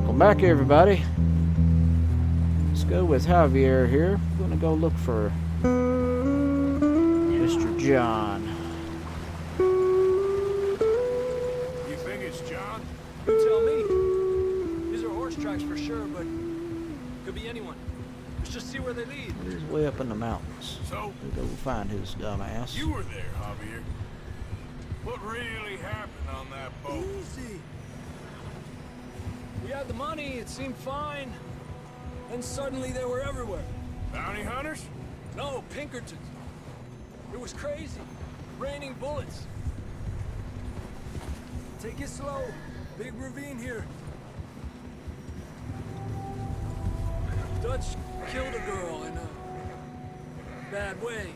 Welcome back, everybody. Let's go with Javier here. We're gonna go look for Mr. John. You think it's John? You tell me. These are horse tracks for sure, but could be anyone. Let's just see where they lead. He's way up in the mountains. So, We'll go find his dumb ass. you were there, Javier. What really happened on that boat? Easy. We had the money, it seemed fine. Then suddenly they were everywhere. Bounty hunters? No, Pinkertons. It was crazy. Raining bullets. Take it slow. Big ravine here. Dutch killed a girl in a bad way.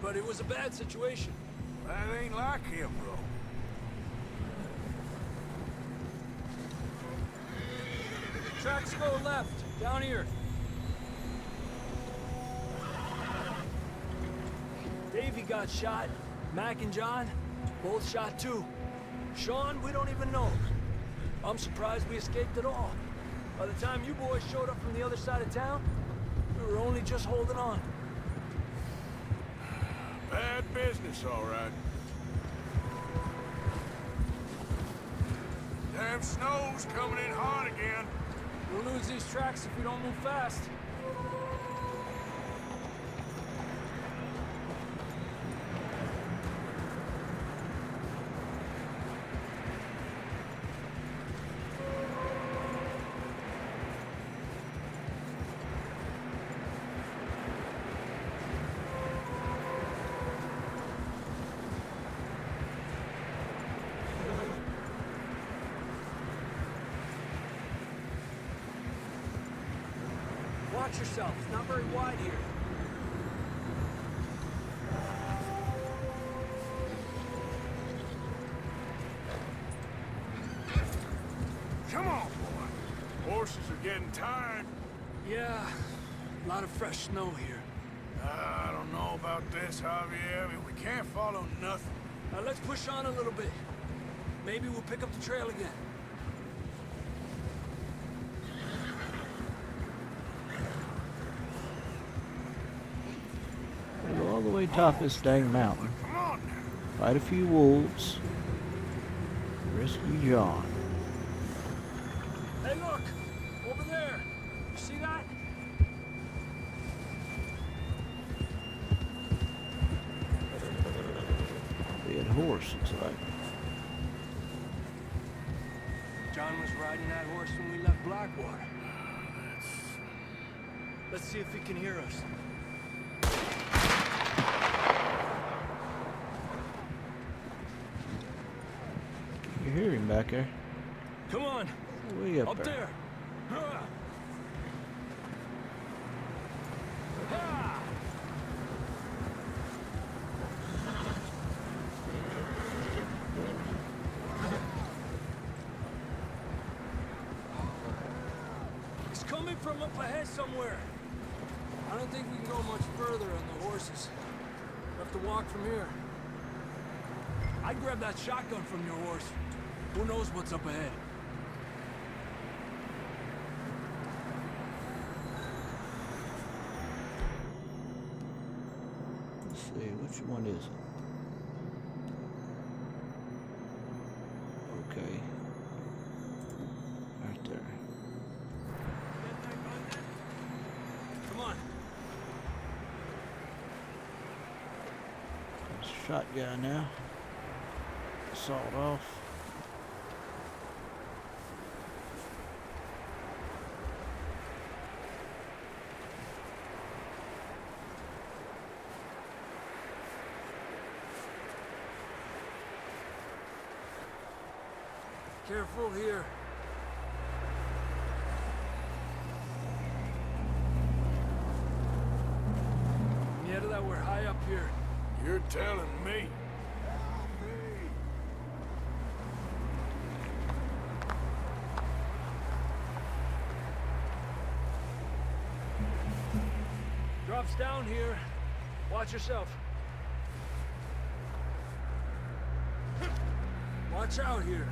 But it was a bad situation. That ain't like him, bro. Tracks go left, down here. Davey got shot. Mac and John, both shot too. Sean, we don't even know. I'm surprised we escaped at all. By the time you boys showed up from the other side of town, we were only just holding on. Bad business, all right. Damn snow's coming in hard again. We'll lose these tracks if we don't move fast. Watch yourself. It's not very wide here. Come on, boy. Horses are getting tired. Yeah, a lot of fresh snow here. I don't know about this, Javier. I mean, we can't follow nothing. Now let's push on a little bit. Maybe we'll pick up the trail again. We'll go all the way top this dang mountain. Come on now. Fight a few wolves. Rescue John. Hey, look! Over there! You see that? Dead horse, looks like. John was riding that horse when we left Blackwater. Let's see if he can hear us. You hear him back there? Come on! Way up Up there. there! Ha! Ha! It's coming from up ahead somewhere. I don't think we can go much further on the horses. We'll have to walk from here. I'd grab that shotgun from your horse. Who knows what's up ahead? Let's see, which one is it? Okay. Right there. Come on. There's a shotgun now. Sawed off. Careful here. Yeah, that we're high up here. You're telling me. Drops down here. Watch yourself. Watch out here.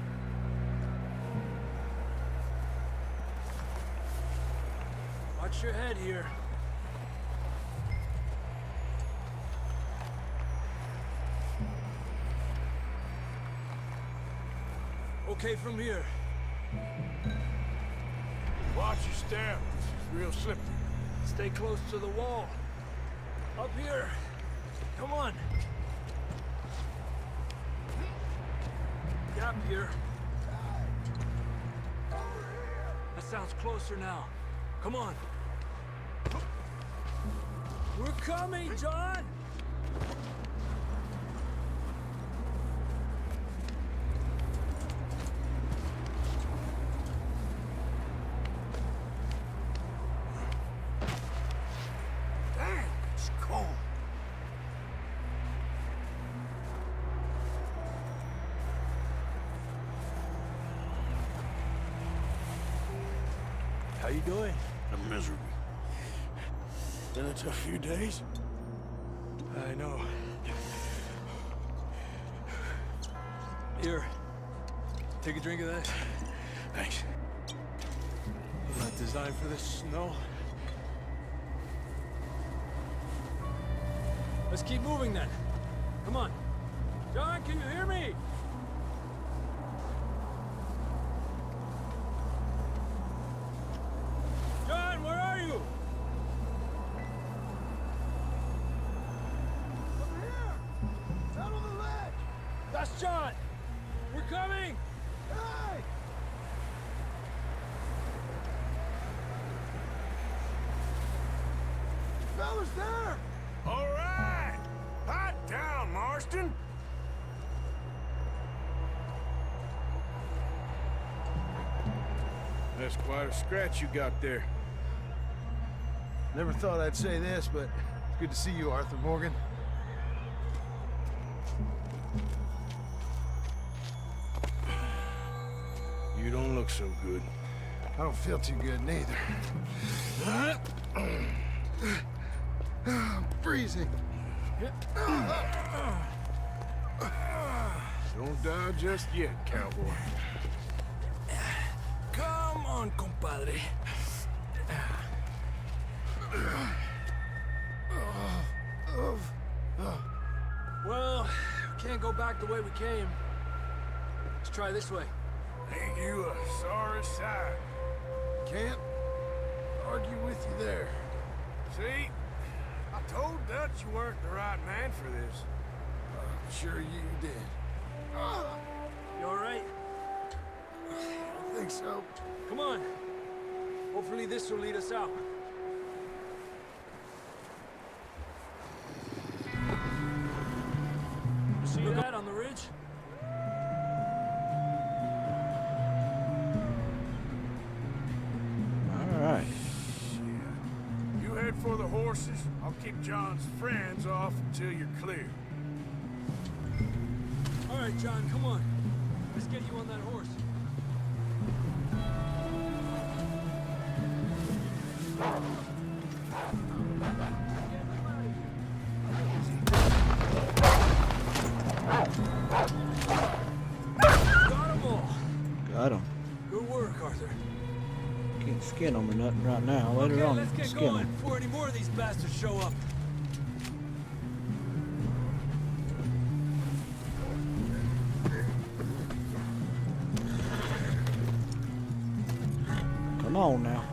Watch your head here. Okay from here. Watch your step. This is real slippery. Stay close to the wall. Up here. Come on. Gap here. That sounds closer now. Come on. We're coming, John! Damn, it's cold. How you doing? I'm miserable. Been a tough few days. I know. Here. Take a drink of that. Thanks. I'm not designed for this snow. Let's keep moving then. Come on. John, can you hear me? John, where are you? Over here! Down on the ledge! That's John! We're coming! Hey! Fella's there! All right! Hot down, Marston! That's quite a scratch you got there. Never thought I'd say this, but it's good to see you, Arthur Morgan. You don't look so good. I don't feel too good neither. I'm freezing. Don't die just yet, cowboy. Come on, compadre. Well, we can't go back the way we came. Let's try this way. Ain't you a sorry sight? Can't argue with you there. See? I told Dutch you weren't the right man for this. Sure you did. You all right? I think so. Come on. Hopefully this will lead us out. You see that on the ridge? All right. You head for the horses. I'll keep John's friends off until you're clear. All right, John, come on. Let's get you on that horse. Got 'em all. Got him. Good work, Arthur. Can't skin him or nothing right now. Later Okay, on, let's get skin going him. before any more of these bastards show up. Come on now.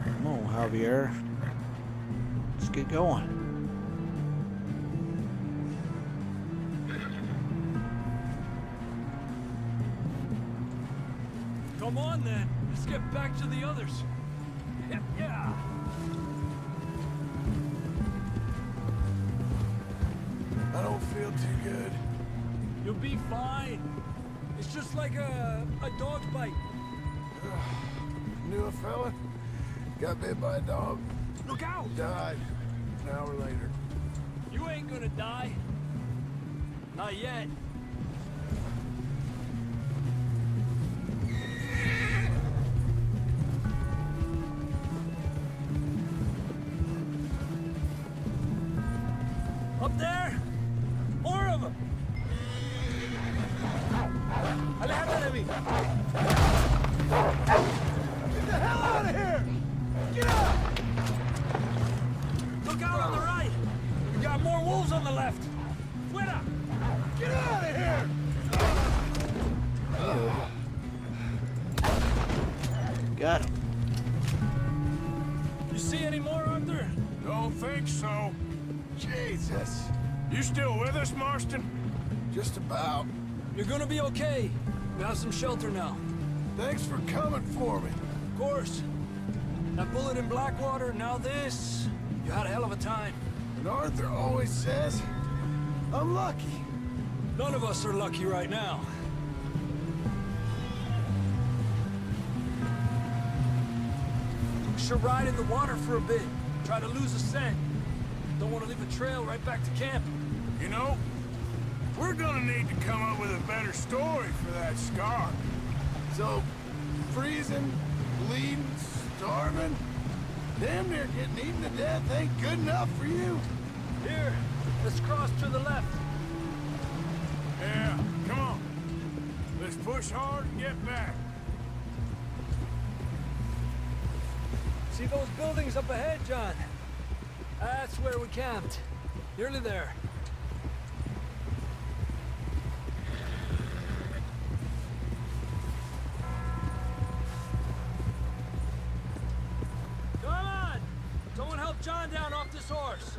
Come on, Javier. Let's get going. Come on, then. Let's get back to the others. Yeah. I don't feel too good. You'll be fine. It's just like a dog bite. Knew a fella? Got bit by a dog. Look out! Died. An hour later. You ain't gonna die. Not yet. Up there! More of them! Aléjate de mí. Get the hell out of here! Get out! Look out on the right. We got more wolves on the left. Fuera. Get out of here! Got him. You see any more, Arthur? Don't think so. Jesus. You still with us, Marston? Just about. You're gonna be okay. We have some shelter now. Thanks for coming for me. Of course. That bullet in Blackwater, now this. You had a hell of a time. And Arthur always says, I'm lucky. None of us are lucky right now. We should ride in the water for a bit. Try to lose a scent. Don't want to leave a trail right back to camp. You know, we're gonna need to come up with a better story for that scar. So, freezing, bleeding, starving, damn near getting eaten to death ain't good enough for you. Here, let's cross to the left. Yeah, come on. Let's push hard and get back. See those buildings up ahead, John? That's where we camped. Nearly there. Come on! Someone help John down off this horse.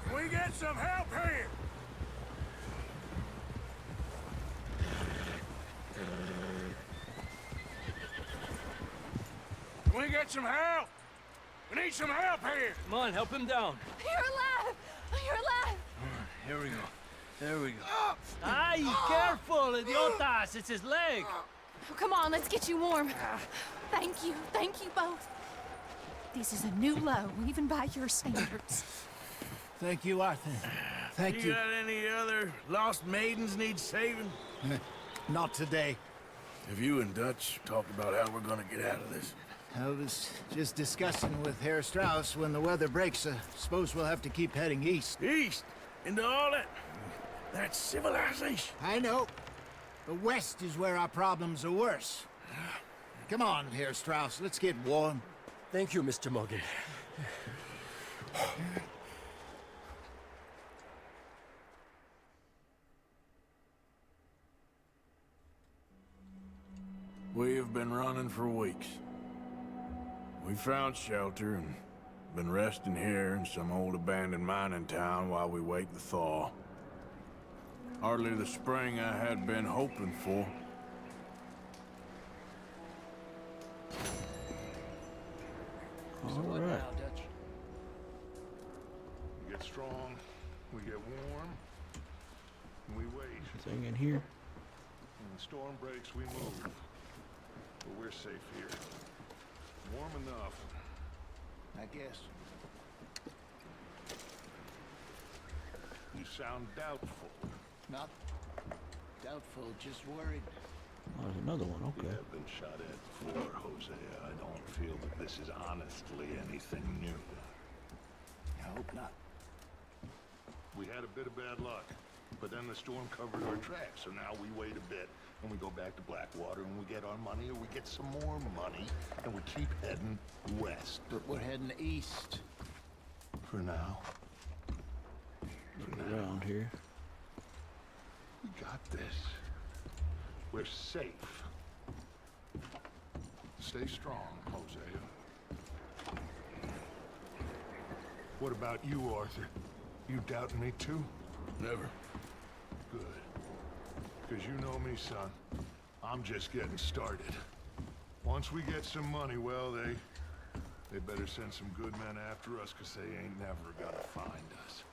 Can we get some help here? Can we get some help? We need some help here. Come on, help him down. You're alive! You're alive! Here we go. There we go. Ay, careful, idiotas! It's his leg. Oh, come on, let's get you warm. Thank you both. This is a new low, even by your standards. Thank you, Arthur. Thank you. Got any other lost maidens need saving? Not today. Have you and Dutch talked about how we're gonna get out of this? I was just discussing with Herr Strauss when the weather breaks. Suppose we'll have to keep heading east. East? Into all that... That's civilization. I know. The west is where our problems are worse. Come on, Herr Strauss. Let's get warm. Thank you, Mr. Morgan. We have been running for weeks. We found shelter and been resting here in some old abandoned mining town while we wait the thaw. Hardly the spring I had been hoping for. All right. We get strong, we get warm, and we wait. Anything in here? When the storm breaks, we move. But we're safe here. Warm enough. I guess. You sound doubtful. Not doubtful, just worried. Oh, there's another one. You Okay. have been shot at before, Hosea. I don't feel that this is honestly anything new. I hope not. We had a bit of bad luck, but then the storm covered our tracks, so now we wait a bit, and we go back to Blackwater, and we get our money, or we get some more money, and we keep heading west. But we're heading east. For now. Look around here. We got this. We're safe. Stay strong, Hosea. What about you, Arthur? You doubting me too? Never. Good. Because you know me, son. I'm just getting started. Once we get some money, well, they better send some good men after us, because they ain't never gonna find us.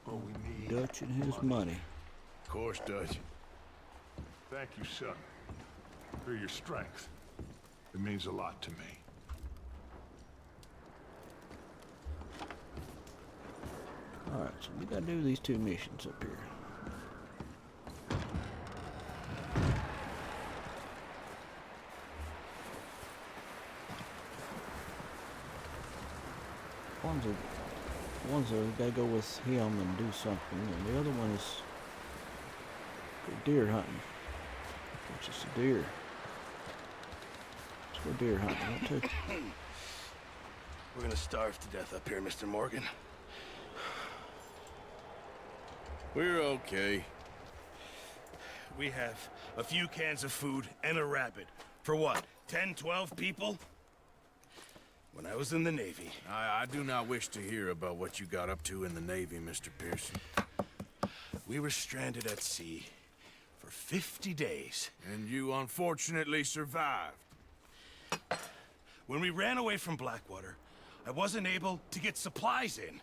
What we need... Dutch and his money. Of course, Dutch. Thank you, son, for your strength. It means a lot to me. Alright, so we gotta do these two missions up here. One's a we gotta go with him and do something, and the other one is go deer hunting. Catch us a deer. Let's go deer hunting, won't we? We're gonna starve to death up here, Mr. Morgan. We're okay. We have a few cans of food and a rabbit. For what, 10, 12 people? When I was in the Navy... I do not wish to hear about what you got up to in the Navy, Mr. Pearson. We were stranded at sea for 50 days. And you unfortunately survived. When we ran away from Blackwater, I wasn't able to get supplies in.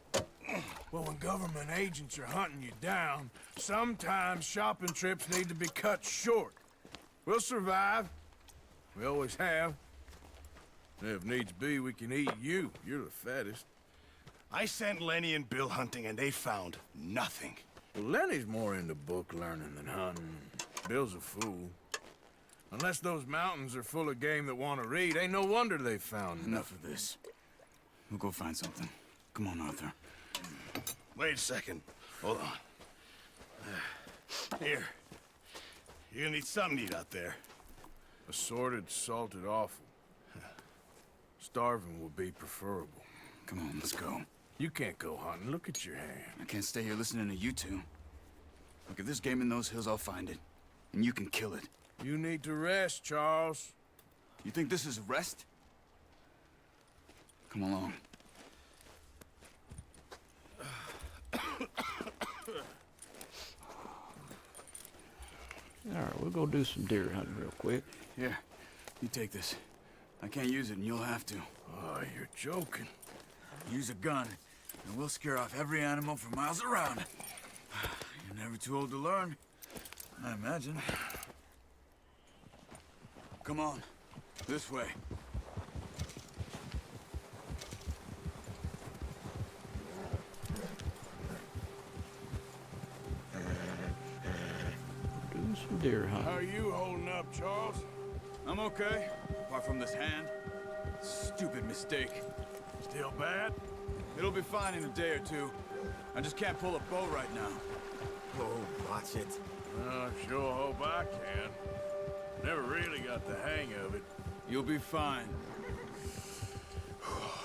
Well, when government agents are hunting you down, sometimes shopping trips need to be cut short. We'll survive. We always have. If needs be, we can eat you. You're the fattest. I sent Lenny and Bill hunting, and they found nothing. Well, Lenny's more into book learning than hunting. Bill's a fool. Unless those mountains are full of game that want to read, ain't no wonder they found Enough of this. We'll go find something. Come on, Arthur. Wait a second. Hold on. Here. You're gonna need something to eat out there. Assorted, salted offal. Starving will be preferable. Come on, let's go. You can't go hunting. Look at your hand. I can't stay here listening to you two. Look, if there's game in those hills, I'll find it. And you can kill it. You need to rest, Charles. You think this is rest? Come along. Alright, we'll go do some deer hunting real quick. Here, you take this. I can't use it, and you'll have to. Oh, you're joking. Use a gun, and we'll scare off every animal for miles around. You're never too old to learn, I imagine. Come on, this way. Do some deer hunting. How are you holding up, Charles? I'm okay, apart from this hand. Stupid mistake. Still bad? It'll be fine in a day or two. I just can't pull a bow right now. Oh, watch it. I sure hope I can. Never really got the hang of it. You'll be fine.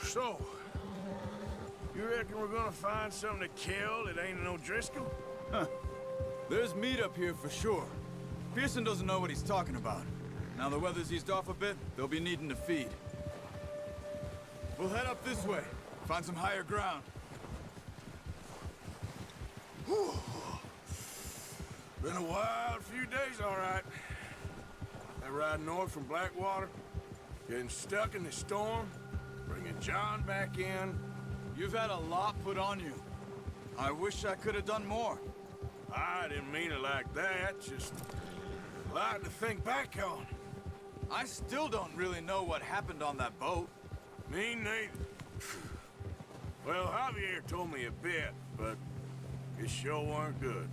So, you reckon we're gonna find something to kill that ain't no Driscoll? Huh. There's meat up here for sure. Pearson doesn't know what he's talking about. Now the weather's eased off a bit, they'll be needing to feed. We'll head up this way. Find some higher ground. Whew. Been a wild few days, all right. That ride north from Blackwater, getting stuck in the storm, bringing John back in. You've had a lot put on you. I wish I could have done more. I didn't mean it like that, just a lot to think back on. I still don't really know what happened on that boat. Me neither. Well, Javier told me a bit, but it sure weren't good.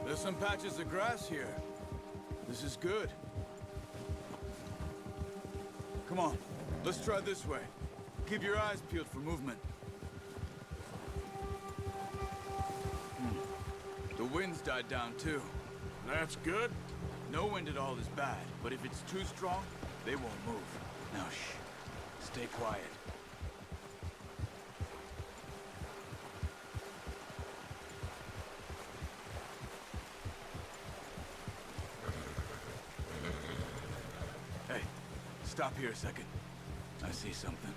There's some patches of grass here. This is good. Come on, let's try this way. Keep your eyes peeled for movement. The wind's died down too. That's good. No wind at all is bad, but if it's too strong, they won't move. Now shh, stay quiet. Hey, stop here a second. I see something.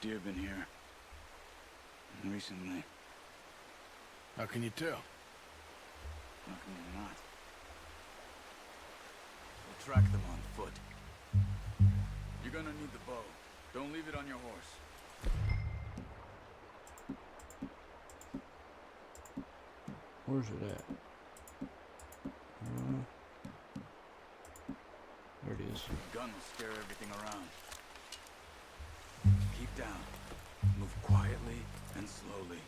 deer been here. Recently. How can you tell? How can you not? We'll track them on foot. You're gonna need the bow. Don't leave it on your horse. Where's it at? There it is. The gun will scare everything around. Keep down. Move quietly and slowly.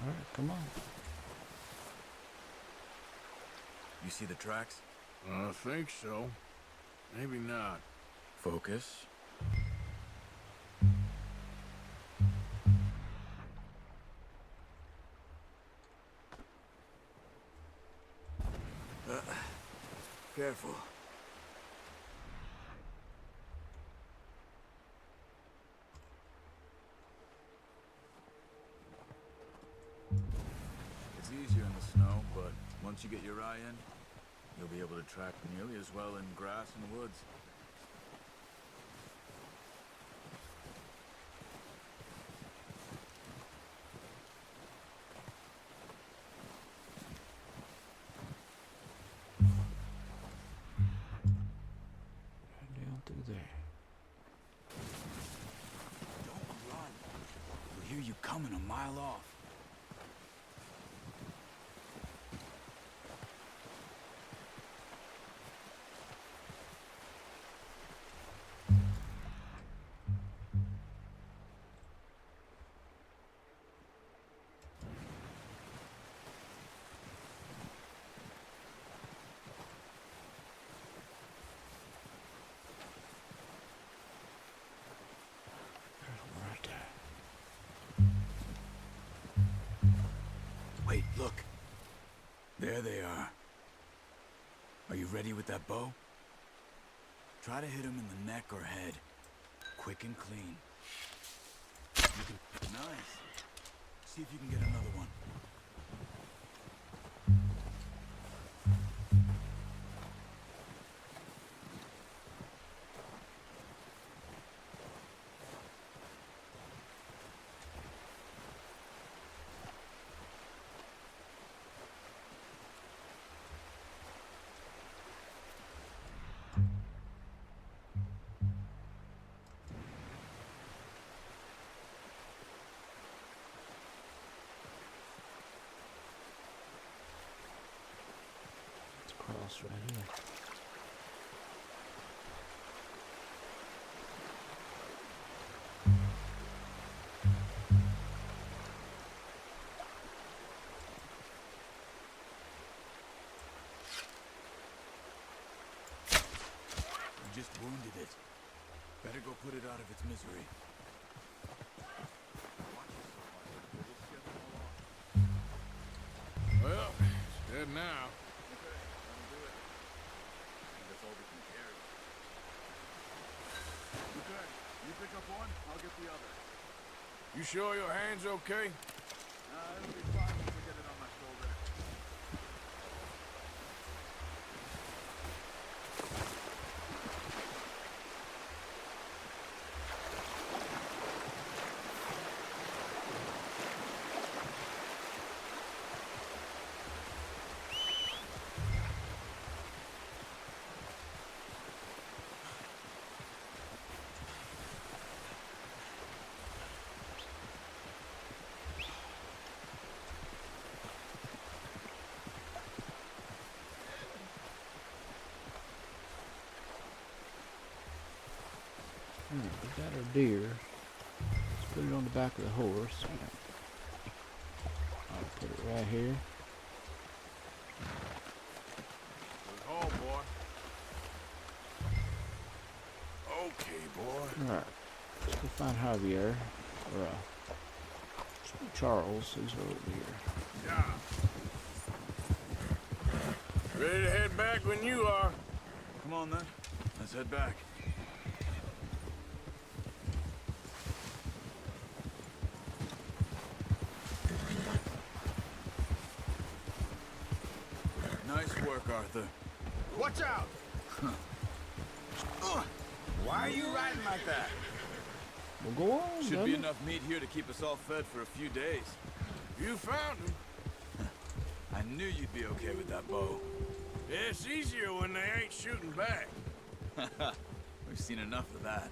Alright, come on. You see the tracks? I think so. Maybe not. Focus. Careful. It's easier in the snow, but once you get your eye in, you'll be able to track nearly as well in grass and woods. Down through there. Don't run. We'll hear you coming a mile off. Right there. Wait, look. There they are. Are you ready with that bow? Try to hit him in the neck or head. Quick and clean. Nice. See if you can get another one. Let's cross right here. You just wounded it. Better go put it out of its misery. Well, it's dead now. That's all we can carry. Okay, you pick up one, I'll get the other. You sure your hand's okay? It'll be fine once I get it on my shoulder. Alright, we got our deer. Let's put it on the back of the horse. I'll put it right here. Good haul, boy. Okay, boy. Alright, let's go find Javier. Or, Charles, who's over here. Yeah. Ready to head back when you are. Come on then, let's head back. Nice work, Arthur. Watch out! Why are you riding like that? Well, go on, Should dummy. be enough meat here to keep us all fed for a few days. You found him. I knew you'd be okay with that bow. Yeah, it's easier when they ain't shooting back. We've seen enough of that.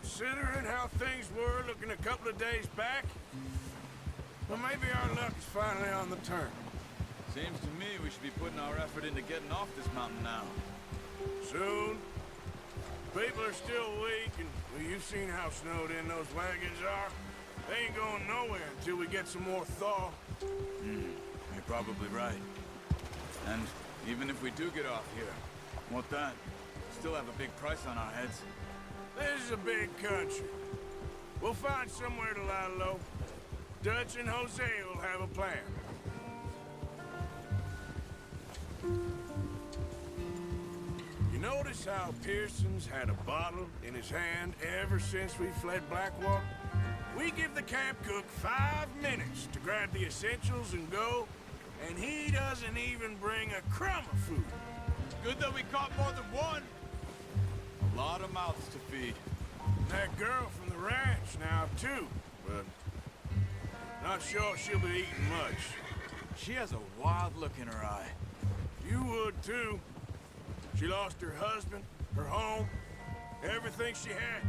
Considering how things were looking a couple of days back, well, maybe our luck is finally on the turn. Seems to me we should be putting our effort into getting off this mountain now. Soon. People are still weak, and well, you've seen how snowed in those wagons are. They ain't going nowhere until we get some more thaw. You're probably right. And even if we do get off here, what then? Still have a big price on our heads. This is a big country. We'll find somewhere to lie low. Dutch and Jose will have a plan. You notice how Pearson's had a bottle in his hand ever since we fled Blackwater? We give the camp cook 5 minutes to grab the essentials and go, and he doesn't even bring a crumb of food. Good that we caught more than one. A lot of mouths to feed. That girl from the ranch now, too, but not sure she'll be eating much. She has a wild look in her eye. You would, too. She lost her husband, her home, everything she had.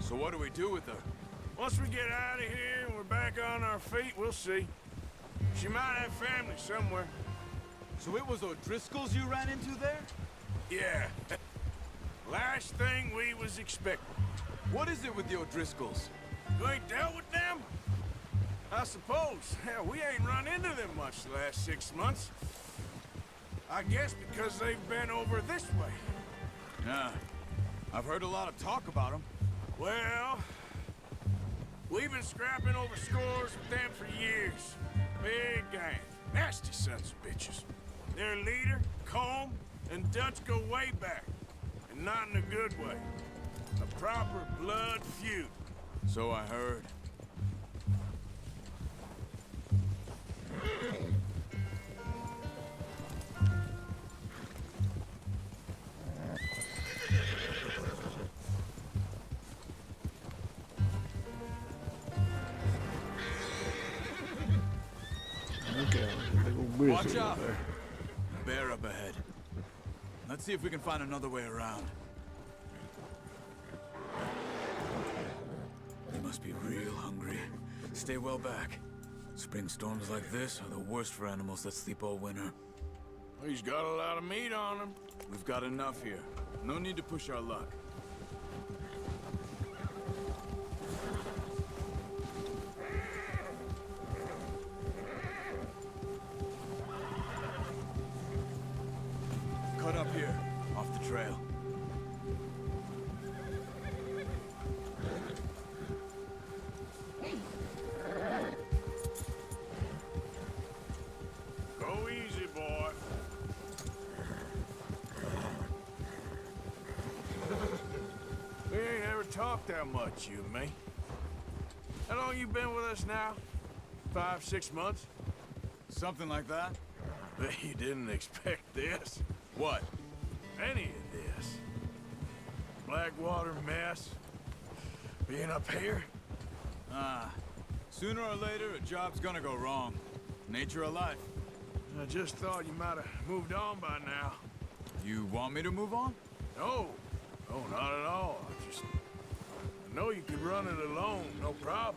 So what do we do with her? Once we get out of here and we're back on our feet, we'll see. She might have family somewhere. So it was O'Driscoll's you ran into there? Yeah. Last thing we was expecting. What is it with the O'Driscolls? You ain't dealt with them? I suppose. Hell, we ain't run into them much the last 6 months. I guess because they've been over this way. Yeah. I've heard a lot of talk about them. Well, we've been scrapping over scores with them for years. Big gang. Nasty sons of bitches. Their leader, Combe, and Dutch go way back. And not in a good way. A proper blood feud. So I heard. Okay, big old grizzly Watch out! over there. Bear up ahead. Let's see if we can find another way around. They must be real hungry. Stay well back. Spring storms like this are the worst for animals that sleep all winter. He's got a lot of meat on him. We've got enough here. No need to push our luck. Cut up here, off the trail. Go easy, boy. We ain't ever talked that much, you and me. How long you been with us now? 5, 6 months? Something like that? Bet you didn't expect this. What? Any of this. Blackwater mess. Being up here? Sooner or later, a job's gonna go wrong. Nature of life. I just thought you might have moved on by now. You want me to move on? No. No, not at all. I know you could run it alone, no problem.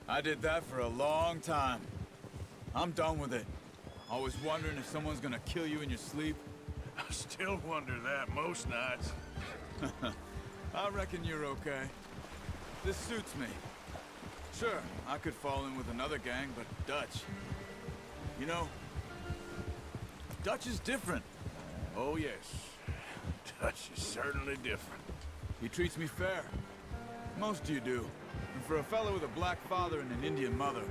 I did that for a long time. I'm done with it. Always wondering if someone's gonna kill you in your sleep. I still wonder that most nights. I reckon you're okay. This suits me. Sure, I could fall in with another gang, but Dutch... You know, Dutch is different. Oh, yes. Dutch is certainly different. He treats me fair. Most you do. And for a fellow with a black father and an Indian mother,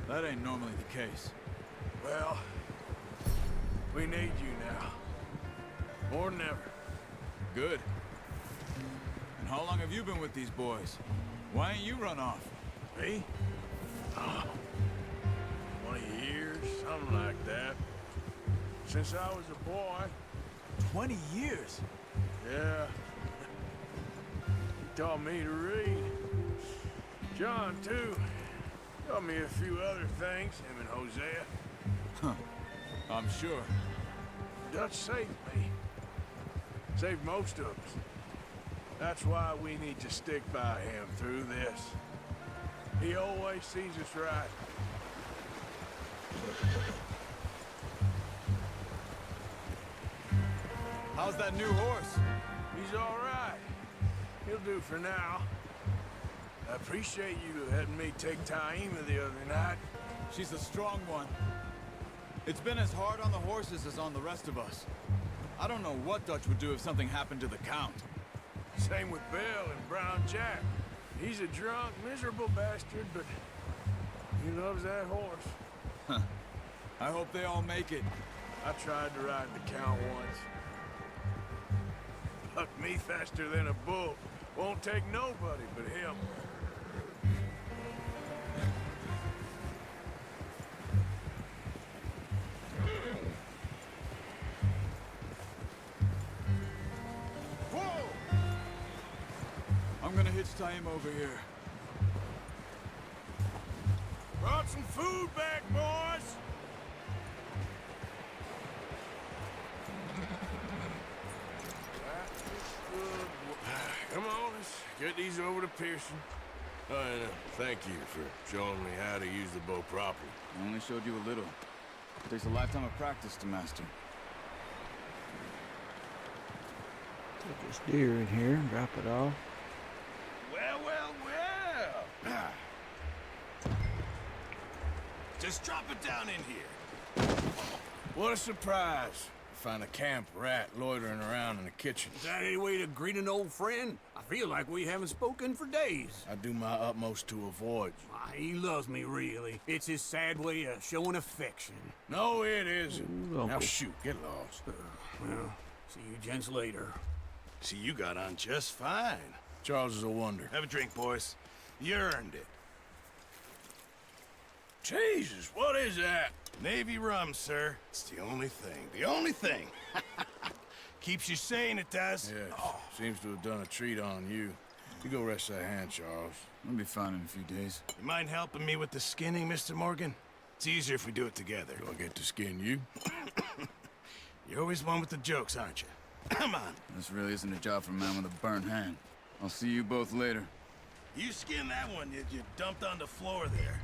that ain't normally the case. Well, we need you now. More than ever. Good. And how long have you been with these boys? Why ain't you run off? Me? Oh, 20 years, something like that. Since I was a boy. 20 years? Yeah. He taught me to read. John, too. Taught me a few other things, him and Hosea. I'm sure. Dutch saved me. Saved most of us. That's why we need to stick by him through this. He always sees us right. How's that new horse? He's all right. He'll do for now. I appreciate you letting me take Taima the other night. She's a strong one. It's been as hard on the horses as on the rest of us. I don't know what Dutch would do if something happened to the Count. Same with Bill and Brown Jack. He's a drunk, miserable bastard, but he loves that horse. I hope they all make it. I tried to ride the Count once. Bucked me faster than a bull. Won't take nobody but him. Whoa! I'm gonna hitch Taima over here. Brought some food back, boys! Come on, let's get these over to Pearson. Oh, and thank you for showing me how to use the bow properly. I only showed you a little. It takes a lifetime of practice to master. Take this deer in here and drop it off. Well, well, well. Just drop it down in here. What a surprise. Find a camp rat loitering around in the kitchen. Is that any way to greet an old friend? I feel like we haven't spoken for days. I do my utmost to avoid you. He loves me, really. It's his sad way of showing affection. No, it isn't. Ooh, Now Uncle. shoot, get lost. Well, see you gents later. See, you got on just fine. Charles is a wonder. Have a drink, boys. You earned it. Jesus, what is that? Navy rum, sir. It's the only thing. The only thing. Keeps you sane, it does. Yes, seems to have done a treat on you. You go rest that hand, Charles. I'll be fine in a few days. You mind helping me with the skinning, Mr. Morgan? It's easier if we do it together. Do I get to skin you? You're always one with the jokes, aren't you? Come on. This really isn't a job for a man with a burnt hand. I'll see you both later. You skinned that one you dumped on the floor there.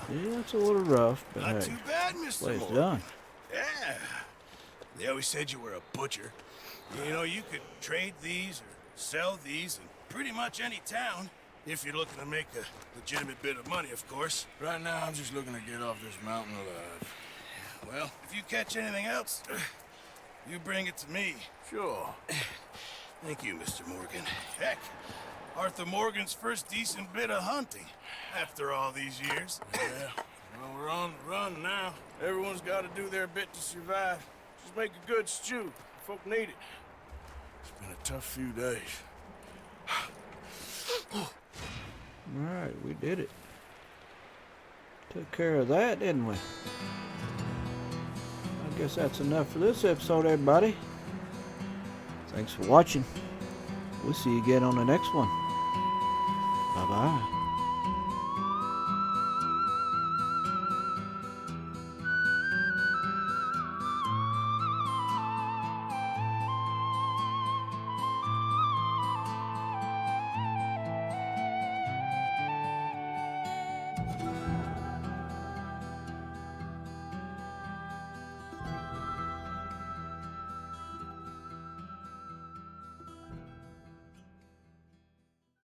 Yeah, it's a little rough, but Not hey, too bad, Mr. play's Morgan. done. Yeah. They always said you were a butcher. You know, you could trade these or sell these in pretty much any town. If you're looking to make a legitimate bit of money, of course. Right now, I'm just looking to get off this mountain alive. Well, if you catch anything else, you bring it to me. Sure. Thank you, Mr. Morgan. Heck, Arthur Morgan's first decent bit of hunting after all these years. Yeah. Well, we're on the run now. Everyone's got to do their bit to survive. Just make a good stew. Folk need it. It's been a tough few days. Alright, we did it. Took care of that, didn't we? I guess that's enough for this episode, everybody. Thanks for watching. We'll see you again on the next one. Bye-bye.